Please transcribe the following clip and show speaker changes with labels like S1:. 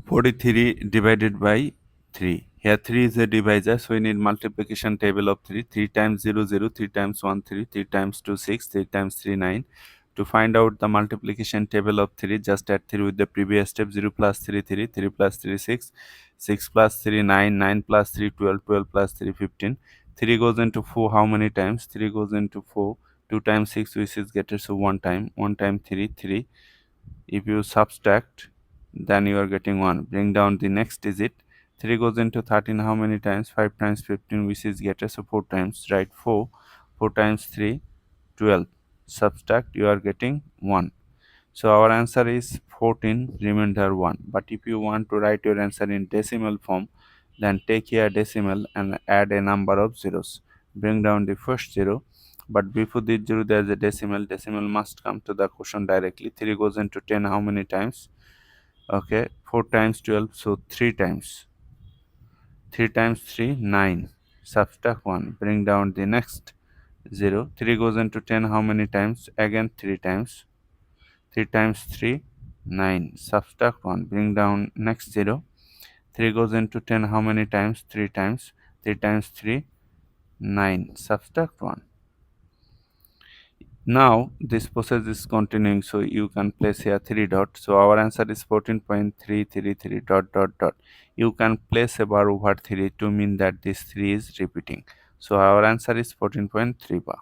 S1: 43 divided by 3. Here 3 is a divisor, so we need multiplication table of 3. 3 times 0, 0, 3 times 1, 3, 3 times 2, 6, 3 times 3, 9. To find out the multiplication table of 3, just add 3 with the previous step. 0 plus 3, 3, 3 plus 3, 6, 6 plus 3, 9, 9 plus 3, 12, 12 plus 3, 15. 3 goes into 4 how many times? 3 goes into 4. 2 times 6 which is get it, so 1 time. 1 time 3, 3. If you subtract, then you are getting 1. Bring down the next digit. 3 goes into 13 how many times? 5 times 15 which is get us, so 4 times. Write 4. 4 times 3, 12. Subtract, you are getting 1. So our answer is 14, remainder 1. But if you want to write your answer in decimal form, then take here decimal and add a number of zeros. Bring down the first 0. But before the 0 there is a decimal. Decimal must come to the question directly. 3 goes into 10 how many times? Okay, 4 times 12, so 3 times. 3 times 3, 9. Subtract 1. Bring down the next 0. 3 goes into 10 how many times? Again 3 times. 3 times 3, 9. Subtract 1. Bring down next 0. 3 goes into 10 how many times? 3 times. 3 times 3, 9. Subtract 1. Now this process is continuing, so you can place here 3 dot. So our answer is 14.333 dot dot dot. You can place a bar over 3 to mean that this 3 is repeating. So our answer is 14.3 bar.